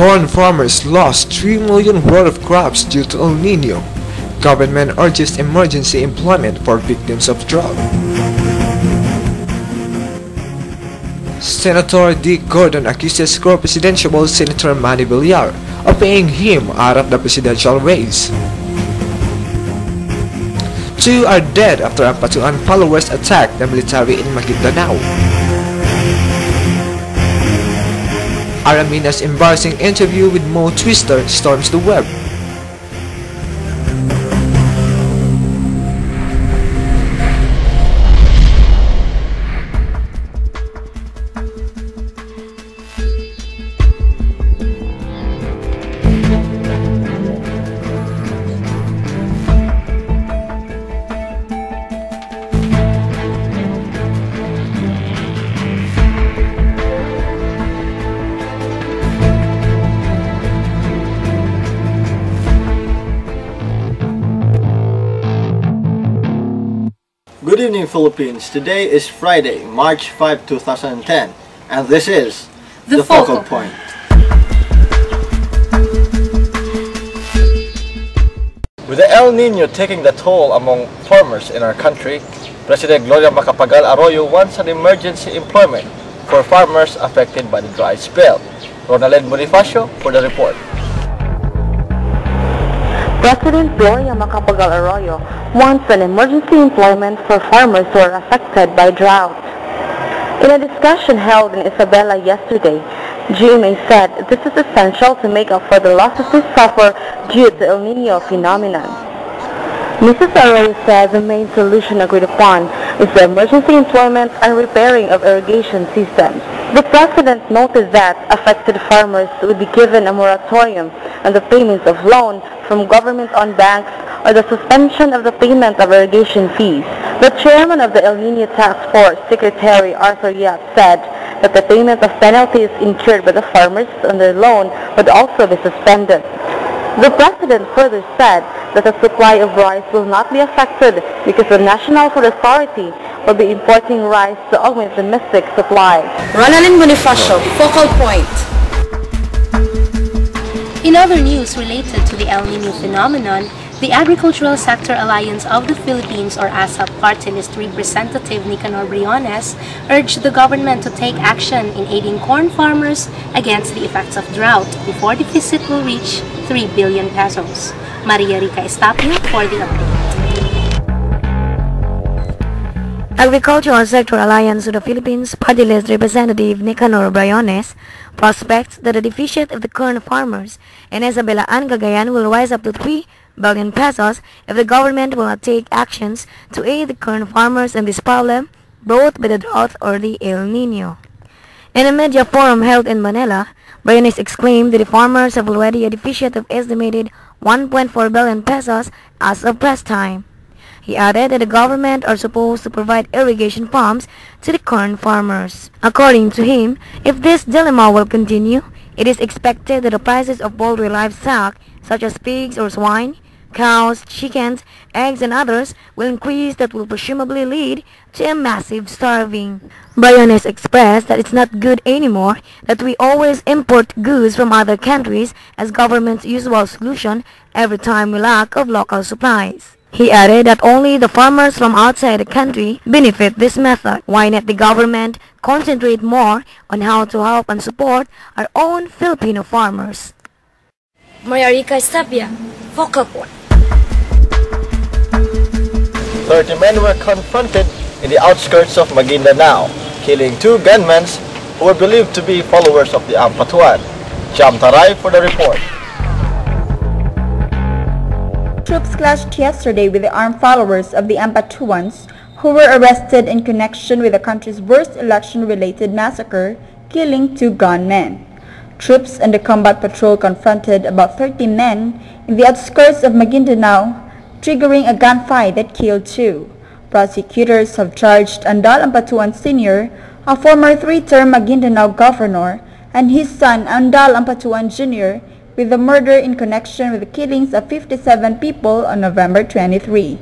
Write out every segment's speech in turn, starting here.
Corn farmers lost 3 million worth of crops due to El Nino. Government urges emergency employment for victims of drought. Senator Dick Gordon accuses co-presidential Senator Manny Villar of paying him out of the presidential race. 2 are dead after Ampatuan followers attacked the military in Maguindanao. Aramina's embarrassing interview with Mo Twister storms the web. Good evening, Philippines. Today is Friday, March 5, 2010, and this is The Focal Point. With the El Nino taking the toll among farmers in our country, President Gloria Macapagal Arroyo wants an emergency employment for farmers affected by the dry spell. Ronald Bonifacio for the report. President Gloria Macapagal Arroyo wants an emergency employment for farmers who are affected by drought. In a discussion held in Isabela yesterday, GMA said this is essential to make up for the losses they suffer due to El Nino phenomenon. Mrs. Arroyo said the main solution agreed upon is the emergency employment and repairing of irrigation systems. The President noted that affected farmers would be given a moratorium on the payments of loans from government-owned banks or the suspension of the payment of irrigation fees. The chairman of the El Nino Task Force, Secretary Arthur Yap, said that the payment of penalties incurred by the farmers on their loan would also be suspended. The President further said that the supply of rice will not be affected because the National Food Authority will be importing rice to augment domestic supply. Ronalyn Bonifacio, Focal Point. In other news related to the El Nino phenomenon, the Agricultural Sector Alliance of the Philippines, or ASAP Party List Representative Nicanor Briones, urged the government to take action in aiding corn farmers against the effects of drought before deficit will reach 3 billion pesos. Maria Rica Estapio for the update. Agricultural Sector Alliance of the Philippines Party List Representative Nicanor Briones prospects that the deficit of the corn farmers in Isabela and Cagayan will rise up to 3 billion pesos if the government will not take actions to aid the corn farmers in this problem brought by the drought or the El Nino. In a media forum held in Manila, Briones exclaimed that the farmers have already a deficit of estimated 1.4 billion pesos as of press time. He added that the government are supposed to provide irrigation pumps to the corn farmers. According to him, if this dilemma will continue, it is expected that the prices of poultry livestock, such as pigs or swine, cows, chickens, eggs, and others, will increase that will presumably lead to a massive starving. Briones expressed that it's not good anymore that we always import goods from other countries as government's usual solution every time we lack of local supplies. He added that only the farmers from outside the country benefit this method. Why not the government concentrate more on how to help and support our own Filipino farmers? Maria Rica Estapio, Focal Point. 30 men were confronted in the outskirts of Maguindanao, killing 2 gunmen who were believed to be followers of the Ampatuan. Jam Taray for the report. Troops clashed yesterday with the armed followers of the Ampatuans who were arrested in connection with the country's worst election-related massacre, killing 2 gunmen. Troops and the combat patrol confronted about 30 men in the outskirts of Maguindanao, triggering a gunfight that killed 2. Prosecutors have charged Andal Ampatuan Sr., a former 3-term Maguindanao governor, and his son Andal Ampatuan Jr. with the murder in connection with the killings of 57 people on November 23.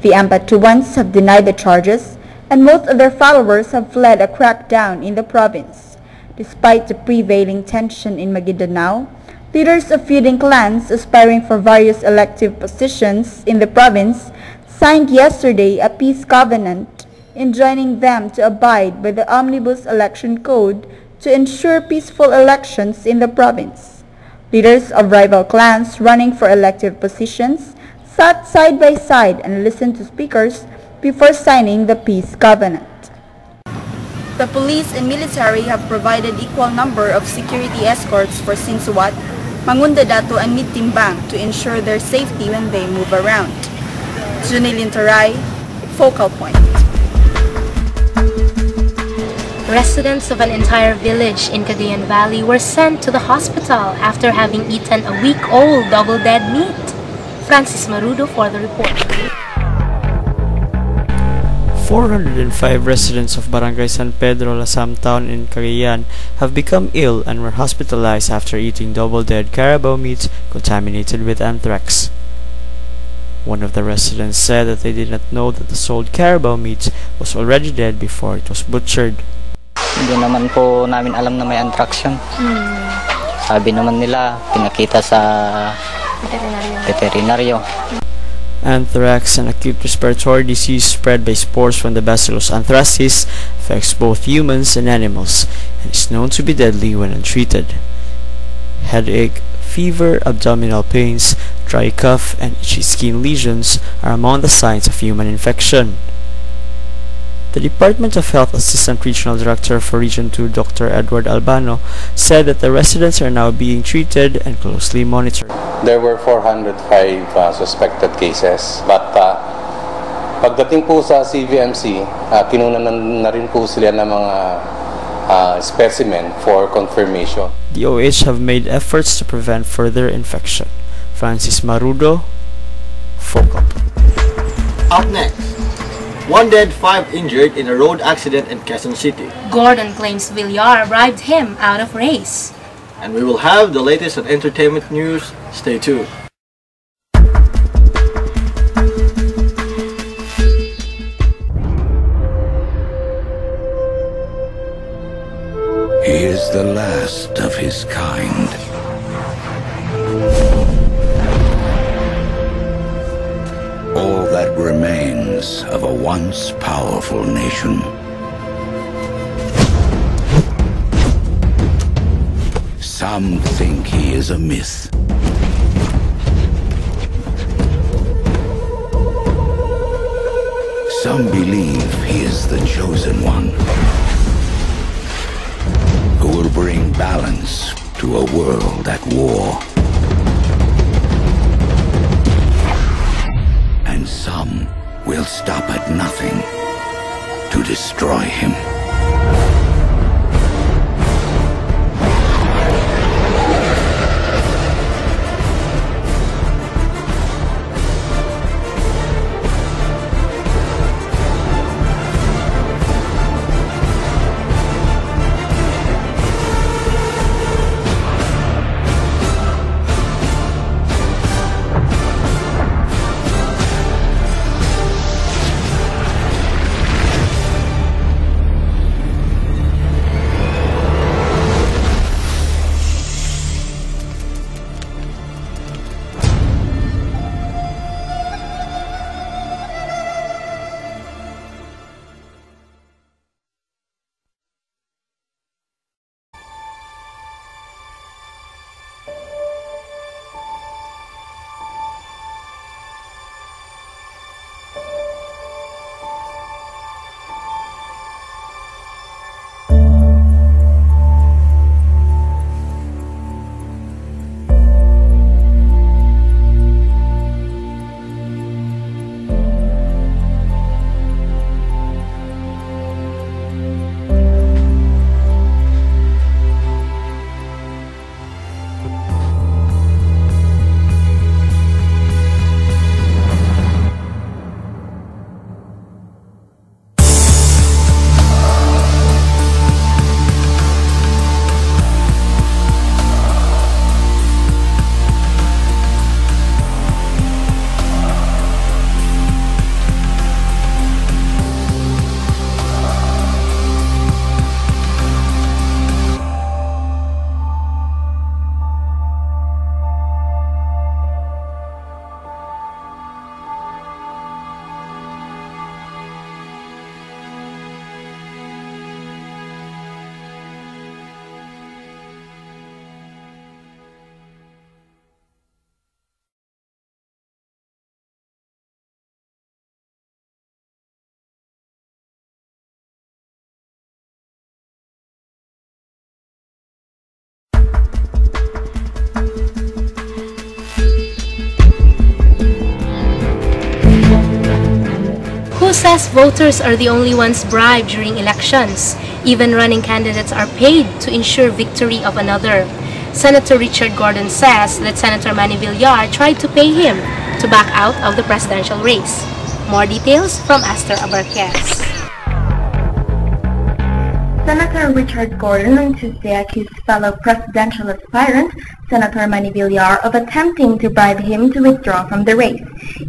The Ampatuans have denied the charges, and most of their followers have fled a crackdown in the province. Despite the prevailing tension in Maguindanao, Leaders of feuding clans aspiring for various elective positions in the province signed yesterday a peace covenant enjoining them to abide by the Omnibus Election Code to ensure peaceful elections in the province. Leaders of rival clans running for elective positions sat side by side and listened to speakers before signing the peace covenant. The police and military have provided equal number of security escorts for Sinsuat, Mangundadato and Midtimbang to ensure their safety when they move around. Junilin Taray, Focal Point. Residents of an entire village in Cagayan Valley were sent to the hospital after having eaten a week-old double-dead meat. Francis Marudo for the report. 405 residents of Barangay San Pedro, Lasam Town in Cagayan have become ill and were hospitalized after eating double-dead carabao meat contaminated with anthrax. One of the residents said that they did not know that the sold carabao meat was already dead before it was butchered. Hindi naman po namin alam na may anthrax yun. Sabi naman nila, pinakita sa veterinaryo. Anthrax, an acute respiratory disease spread by spores from the Bacillus anthracis, affects both humans and animals and is known to be deadly when untreated. Headache, fever, abdominal pains, dry cough, and itchy skin lesions are among the signs of human infection. The Department of Health Assistant Regional Director for Region 2, Dr. Edward Albano, said that the residents are now being treated and closely monitored. There were 405 suspected cases, but pagdating po sa CVMC, kinunan na rin po sila ng mga specimen for confirmation. The OH have made efforts to prevent further infection. Francis Marudo, Focal. Up next, 1 dead, 5 injured in a road accident in Quezon City. Gordon claims Villar bribed him out of race. And we will have the latest on entertainment news. Stay tuned. He is the last of his kind. All that remains of a once powerful nation. Some think he is a myth. Some believe he is the chosen one, who will bring balance to a world at war. And some will stop at nothing to destroy him. says voters are the only ones bribed during elections. Even running candidates are paid to ensure victory of another. Senator Richard Gordon says that Senator Manny Villar tried to pay him to back out of the presidential race. More details from Esther Abarquez. Senator Richard Gordon on Tuesday accused fellow presidential aspirant Senator Manny Villar of attempting to bribe him to withdraw from the race.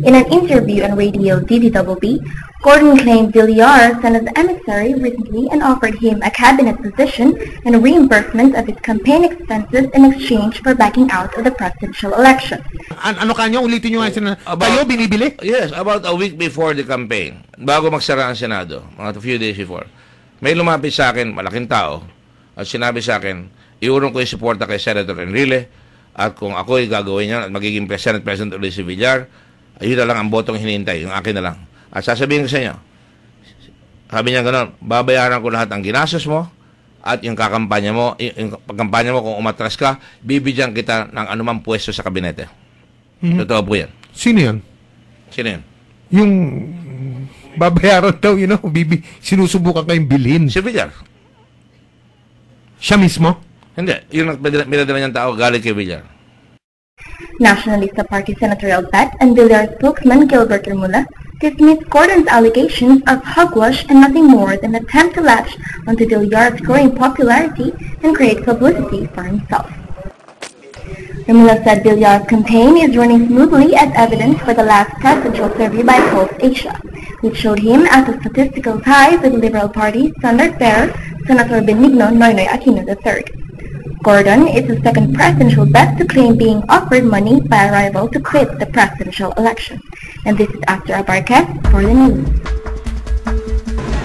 In an interview on radio DVBB, Gordon claimed Villar sent an emissary recently and offered him a cabinet position and reimbursement of his campaign expenses in exchange for backing out of the presidential election. Ano kanyo? Ulitin nyo nga kayo binibili? Yes, about a week before the campaign, bago magsara ang Senado, mga few days before, may lumapit sa akin, malaking tao, at sinabi sa akin, iurong ko yung suporta kay Senator Enrile, at kung ako'y gagawin niya at magiging President ulit si Villar, ayun na lang ang botong hinihintay, yung akin na lang. At sasabihin ko sa inyo, sabi niya gano'n, babayaran ko lahat ang ginastos mo, at yung kakampanya mo, yung pagkampanya mo, kung umatras ka, bibigyan kita ng anumang pwesto sa kabinete. Totoo po yan. Sino yan? Sino yan? Yung babayaran daw, sinusubukan kayong bilhin. Si Villar. Siya mismo? Hindi. Yung pinadala niyang tao, galing kay Villar. Nationalista Party Senatorial Bet and Villar spokesman Gilbert Remula dismissed Gordon's allegations of hogwash and nothing more than an attempt to latch onto Villar's growing popularity and create publicity for himself. Remula said Villar's campaign is running smoothly as evidence for the last presidential survey by Pulse Asia, which showed him as a statistical tie with the Liberal Party standard bearer, Senator Benigno Noynoy Aquino III. Gordon is the second presidential bet to claim being offered money by a rival to quit the presidential election. And this is Esther Abarquez for the news.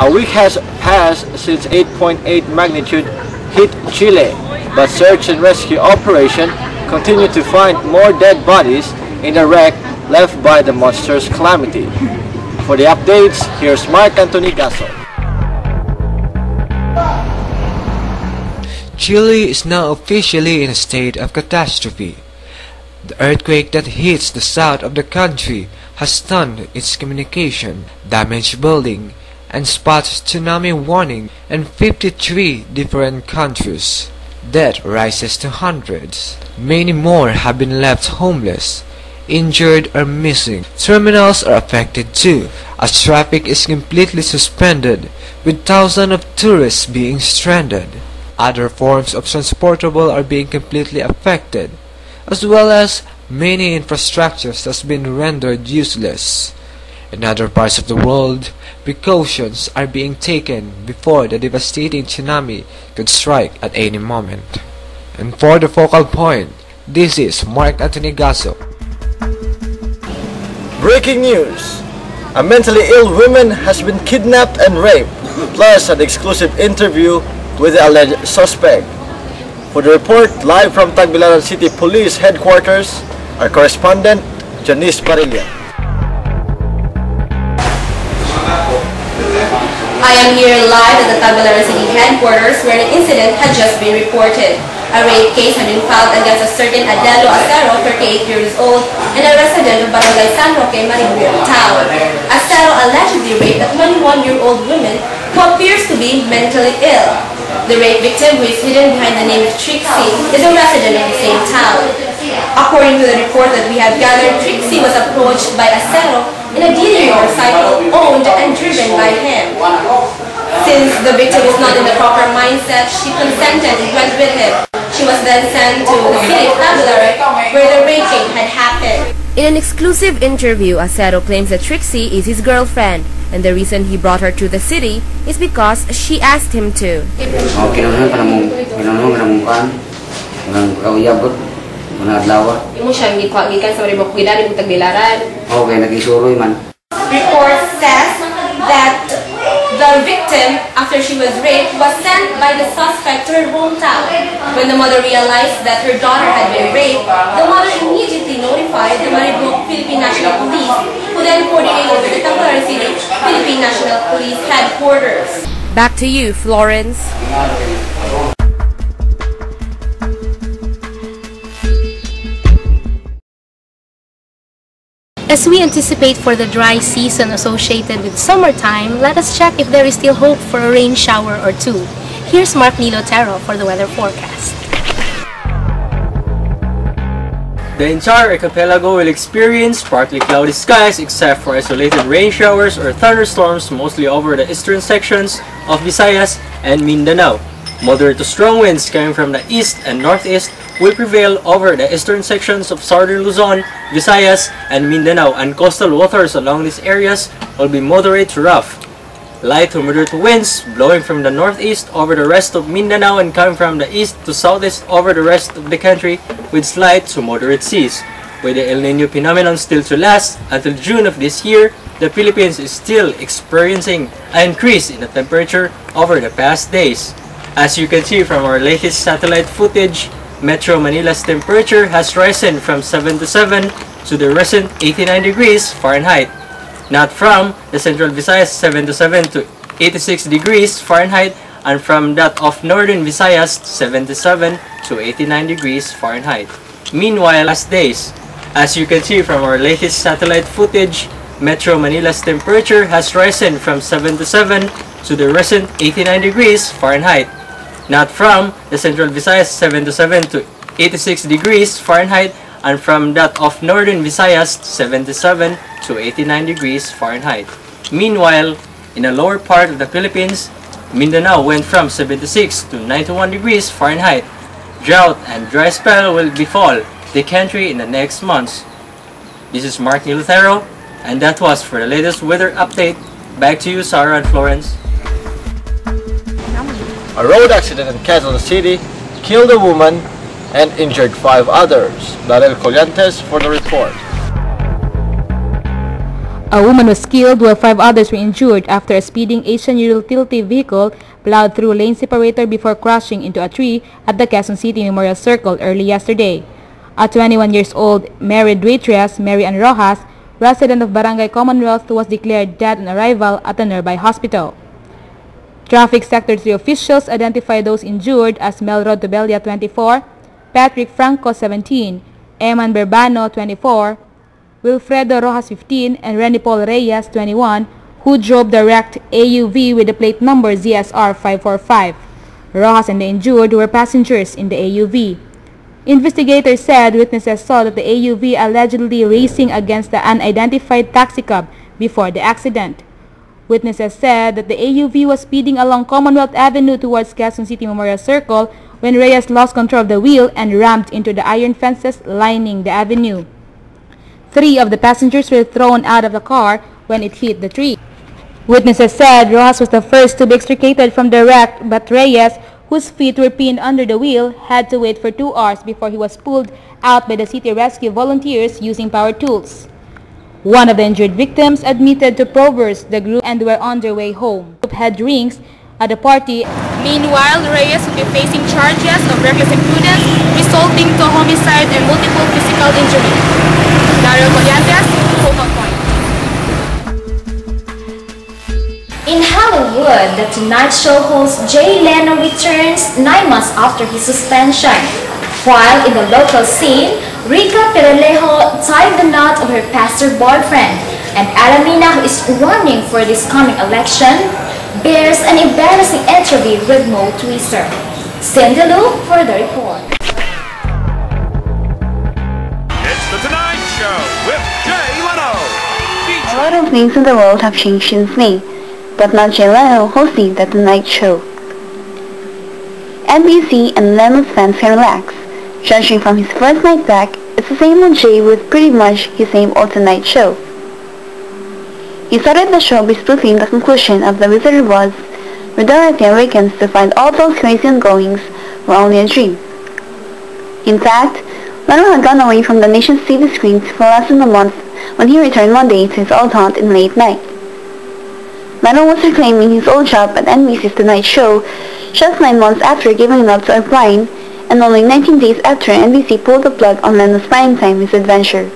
A week has passed since 8.8 magnitude hit Chile, but search and rescue operation continue to find more dead bodies in the wreck left by the monster's calamity. For the updates, here's Mark Anthony Gasso. Chile is now officially in a state of catastrophe. The earthquake that hits the south of the country has stunned its communication, damaged buildings, and spots tsunami warning in 53 different countries. Death rises to hundreds. Many more have been left homeless, injured or missing. Terminals are affected too, as traffic is completely suspended, with thousands of tourists being stranded. Other forms of transportable are being completely affected, as well as many infrastructures has been rendered useless. In other parts of the world, precautions are being taken before the devastating tsunami could strike at any moment. And for the focal point, this is Mark Anthony Gasso. Breaking news! A mentally ill woman has been kidnapped and raped, plus an exclusive interview with the alleged suspect. For the report, live from Tagbilaran City Police Headquarters, our correspondent, Janice Parilla. I am here live at the Tagbilaran City Headquarters where an incident had just been reported. A rape case had been filed against a certain Adelo Acero, 38 years old, and a resident of Barangay San Roque, Maribel Town. Acero allegedly raped a 21-year-old woman who appears to be mentally ill. The rape victim, who is hidden behind the name of Trixie, is a resident of the same town. According to the report that we have gathered, Trixie was approached by Acero in a dealer motorcycle owned and driven by him. Since the victim was not in the proper mindset, she consented and went with him. She was then sent to the city of Tagbilaran, where the raping had happened. In an exclusive interview, Acero claims that Trixie is his girlfriend, and the reason he brought her to the city is because she asked him to. Report says that the victim, after she was raped, was sent by the suspect to her hometown. When the mother realized that her daughter had been raped, the mother immediately notified the Maribel Philippine National Police, who then coordinated with the Tagbilaran City Philippine National Police Headquarters. Back to you, Florence. As we anticipate for the dry season associated with summertime, let us check if there is still hope for a rain shower or two. Here's Mark Nilotero for the weather forecast. The entire archipelago will experience partly cloudy skies except for isolated rain showers or thunderstorms mostly over the eastern sections of Visayas and Mindanao. Moderate to strong winds coming from the east and northeast will prevail over the eastern sections of southern Luzon, Visayas, and Mindanao, and coastal waters along these areas will be moderate to rough. Light to moderate winds blowing from the northeast over the rest of Mindanao and coming from the east to southeast over the rest of the country with slight to moderate seas. With the El Niño phenomenon still to last until June of this year, the Philippines is still experiencing an increase in the temperature over the past days. As you can see from our latest satellite footage, Metro Manila's temperature has risen from 77 to the recent 89 degrees Fahrenheit. Not from the Central Visayas 77 to 86 degrees Fahrenheit, and from that of Northern Visayas 77 to 89 degrees Fahrenheit. Meanwhile, last days, as you can see from our latest satellite footage, Metro Manila's temperature has risen from 77 to the recent 89 degrees Fahrenheit. Not from the Central Visayas 77 to 86 degrees Fahrenheit, and from that of Northern Visayas 77 to 89 degrees Fahrenheit. Meanwhile, in the lower part of the Philippines, Mindanao went from 76 to 91 degrees Fahrenheit. Drought and dry spell will befall the country in the next months. This is Mark Nilotero, and that was for the latest weather update. Back to you, Sarah and Florence. A road accident in Quezon City killed a woman and injured 5 others. Darel Collantes for the report. A woman was killed while 5 others were injured after a speeding Asian utility vehicle plowed through a lane separator before crashing into a tree at the Quezon City Memorial Circle early yesterday. A 21 years old married waitress, Merrian Rojas, resident of Barangay Commonwealth, was declared dead on arrival at a nearby hospital. Traffic Sector 3 officials identified those injured as Melrod Tobella, 24, Patrick Franco, 17, Eman Berbano, 24, Wilfredo Rojas, 15, and Renny Paul Reyes, 21, who drove the wrecked AUV with the plate number ZSR 545. Rojas and the injured were passengers in the AUV. Investigators said witnesses saw that the AUV allegedly racing against the unidentified taxicab before the accident. Witnesses said that the AUV was speeding along Commonwealth Avenue towards Quezon City Memorial Circle when Reyes lost control of the wheel and rammed into the iron fences lining the avenue. 3 of the passengers were thrown out of the car when it hit the tree. Witnesses said Rojas was the first to be extricated from the wreck, but Reyes, whose feet were pinned under the wheel, had to wait for 2 hours before he was pulled out by the city rescue volunteers using power tools. One of the injured victims admitted to Proverbs the group and were on their way home. The group had drinks at the party. Meanwhile, Reyes will be facing charges of reckless imprudence resulting to homicide and multiple physical injury. Dario Collantes, Focal Point. In Hollywood, the Tonight Show host Jay Leno returns 9 months after his suspension. While in the local scene, Rica Perelejo tied the knot of her pastor boyfriend, and Alamina, who is running for this coming election, bears an embarrassing interview with Mo Twister. Cindy Lou for the report. It's the Tonight Show with Jay Leno. A lot of things in the world have changed since May, but not Jay Leno hosting the Tonight Show. NBC and Leno's fans can relax. Judging from his first night back, it's the same old Jay with pretty much his same old Tonight Show. He started the show by spoofing the conclusion of The Wizard of Oz, where Dorothy awakens to find all those crazy ongoings were only a dream. In fact, Leno had gone away from the nation's TV screens for less than a month when he returned Monday to his old haunt in late night. Leno was reclaiming his old job at NBC's Tonight Show just 9 months after giving it up to O'Brien, and only 19 days after NBC pulled the plug on Leno's primetime misadventure.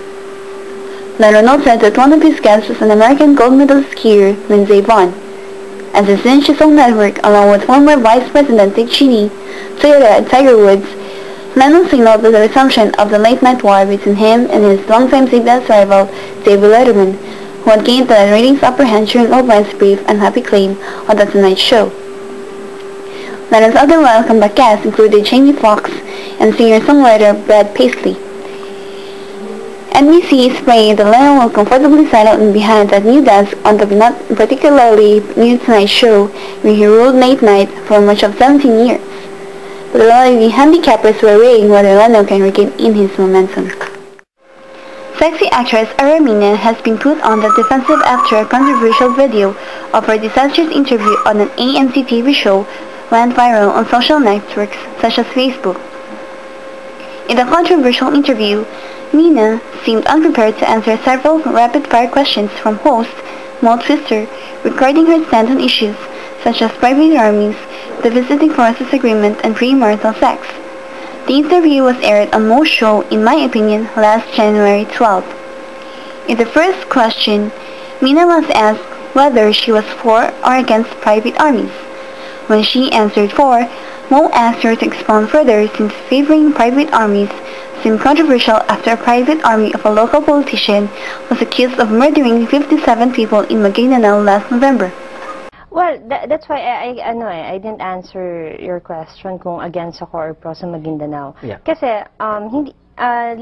Leno noted that one of his guests was an American gold medalist skier, Lindsey Vonn. As he cinched his own network along with former Vice President Dick Cheney, Toyota and Tiger Woods, Lennon signaled the resumption of the late-night war between him and his longtime CBS rival, David Letterman, who had gained the ratings upper hand during O'Brien's brief and happy claim on The Tonight Show. Lennon's other welcome back guests included Jamie Foxx and singer-songwriter Brad Paisley. NBC is praying that Lennon will comfortably settle in behind that new desk on the not particularly new Tonight Show where he ruled late night for much of 17 years. But a lot of the handicappers were weighing whether Lennon can regain in his momentum. Sexy actress Aramina has been put on the defensive after a controversial video of her disastrous interview on an AMC TV show went viral on social networks such as Facebook. In the controversial interview, Mina seemed unprepared to answer several rapid-fire questions from host Mo Twister regarding her stand on issues such as private armies, the Visiting Forces Agreement, and premarital sex. The interview was aired on Mo's show, in my opinion, last January 12th. In the first question, Mina was asked whether she was for or against private armies. When she answered for, Mo asked her to expound further since favoring private armies seemed controversial after a private army of a local politician was accused of murdering 57 people in Maguindanao last November. Well, that's why I didn't answer your question kung against ako or pro sa Maguindanao. Yeah. Kasi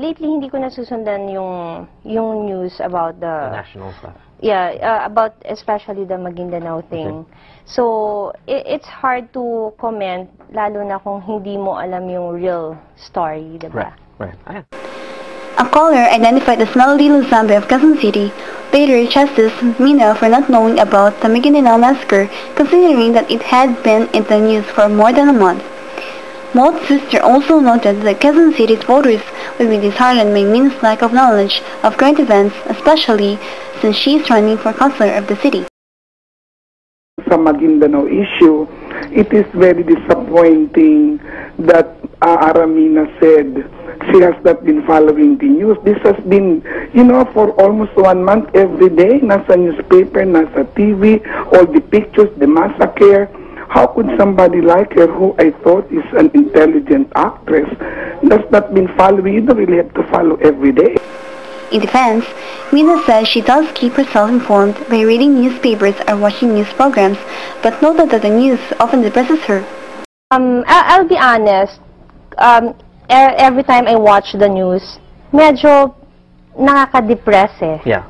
lately hindi ko nasusundan yung news about the national stuff. Yeah, about especially the Maguindanao thing. Okay. So it's hard to comment lalo na kung hindi mo alam yung real story, diba? Right. A caller identified as Melody Luzambe of Quezon City later chastised Mina for not knowing about the Maguindanao massacre, considering that it had been in the news for more than a month. Mo's sister also noted that Quezon City's voters would be disheartened by Mina's lack of knowledge of current events, especially since she is running for councilor of the city. Sa Maguindanao issue, it is very disappointing that Aramina said she has not been following the news. This has been, for almost 1 month every day, nasa newspaper, nasa TV, all the pictures, the massacre. How could somebody like her, who I thought is an intelligent actress, does not been following? You don't really have to follow every day. In defense, Mina says she does keep herself informed by reading newspapers or watching news programs, but noted that the news often depresses her. I'll be honest, every time I watch the news, medyo nakaka-depress eh. Yeah.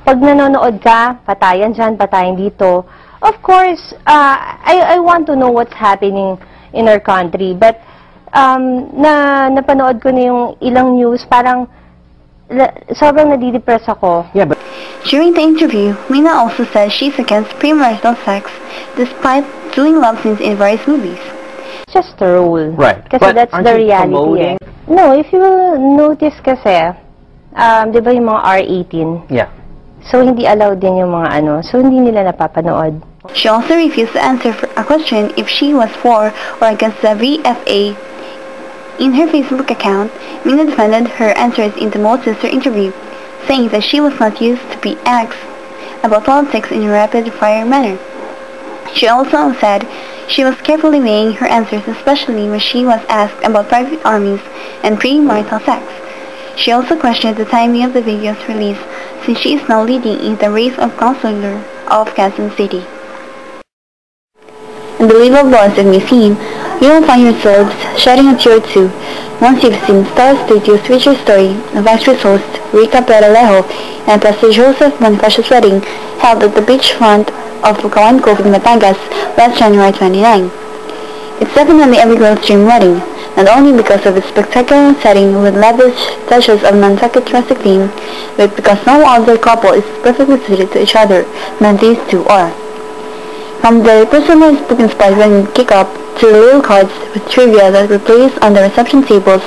Pag nanonood ka, patayan dyan, patayan dito. Of course, I want to know what's happening in our country, but napanood ko na yung ilang news, parang sobrang nadidepress ako. Yeah, but during the interview, Mina also says she's against premarital sex despite doing love scenes in various movies. Just a rule. Right. Kasi that's the reality. Eh. No, if you will notice kasi, di ba yung mga R18? Yeah. So, hindi allowed din yung mga so hindi nila napapanood. She also refused to answer a question if she was for or against the VFA. In her Facebook account, Mina defended her answers in the Mo sister interview, saying that she was not used to be asked about politics in a rapid-fire manner. She also said she was carefully weighing her answers, especially when she was asked about private armies and premarital sex. She also questioned the timing of the video's release, since she is now leading in the race of councilor of Quezon City. In the legal blogs that we've seen, you will find yourselves shedding a tear or two once you've seen Star Studio's feature story of actress host Rica Peralejo and Pastor Joseph Bonifacio's wedding held at the beachfront of Cagayan Valley in Batangas last January 29. It's definitely every girl's dream wedding, not only because of its spectacular setting with lavish touches of Nantucket rustic theme, but because no other couple is perfectly suited to each other than these two are. From the personalized book-inspired wedding kick-up to the little cards with trivia that were placed on the reception tables,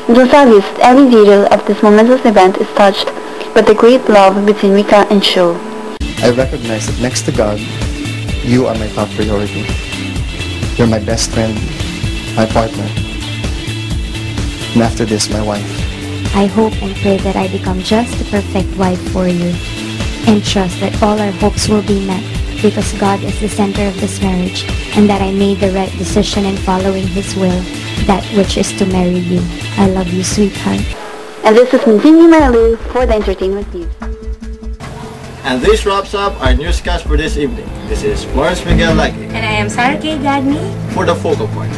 it was obvious that every detail of this momentous event is touched by the great love between Rika and Sho. I recognize that next to God, you are my top priority. You're my best friend, my partner, and after this, my wife. I hope and pray that I become just the perfect wife for you, and trust that all our hopes will be met, because God is the center of this marriage, and that I made the right decision in following his will, that which is to marry you. I love you, sweetheart. And this is Cindy Marilu for the Entertainment News. And this wraps up our newscast for this evening. This is Florence Miguel Lagi. And I am Sarah K. Gladney. For the Focal Point.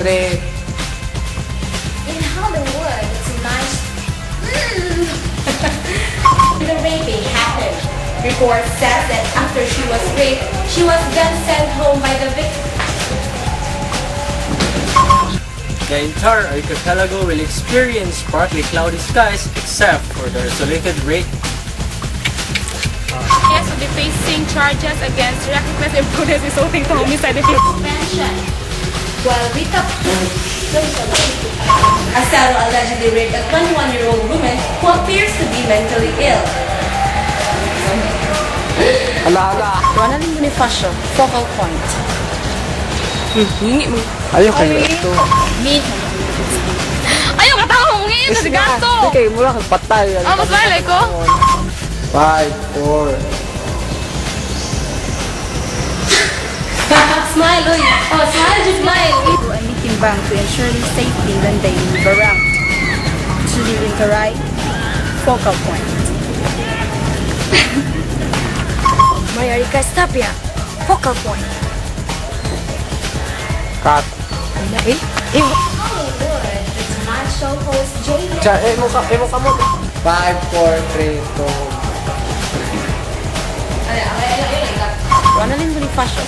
In Hollywood, tonight, the raping happened. Reports said that after she was raped, she was then sent home by the victim. The entire archipelago will experience partly cloudy skies except for the isolated rain. Yes, will be facing charges against reckless imprudence resulting to homicide. While Rita Acero allegedly raped a 21-year-old woman who appears to be mentally ill. Ronaldin Bonifacio, focal point. Ayaw kayo ito. Ayaw ka tao mong ngayon sa gato! Sige, mula kang patay. Mas lalay ko? 5, 4. Smile, Uy! Oh, smile, just smile! And mitimbang to ensure their safety when they move around. To leading to right, focal point. Mayarika Estapia, focal point. Cut. Hollywood, the Tonight Show host Jay Emo ka mo. 5, 4, 3, 2. Ronaldin Bonifacio.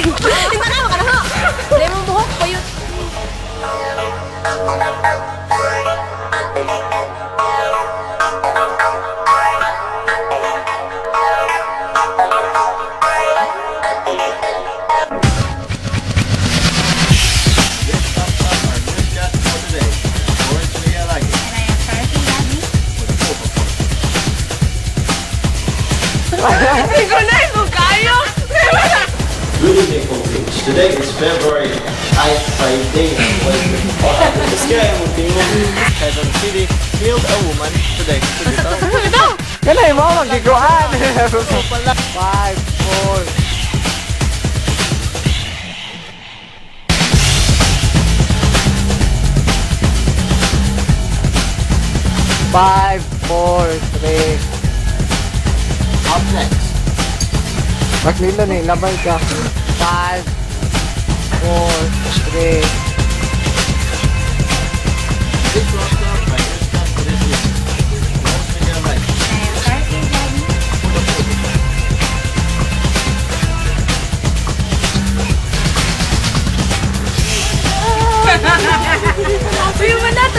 Hindi na ka na! Dahil mong buhok ko yun. Good evening, folks. Today is February 8, Friday. This guy Quezon City killed a woman today. Cái này mo magkikuan. 5, 4. Five, 4, 3. Up next. Maglila na labay ka. 5, 4, 3. This was by newscast for this evening. Florence Miguel Lagi. Happy naman na to,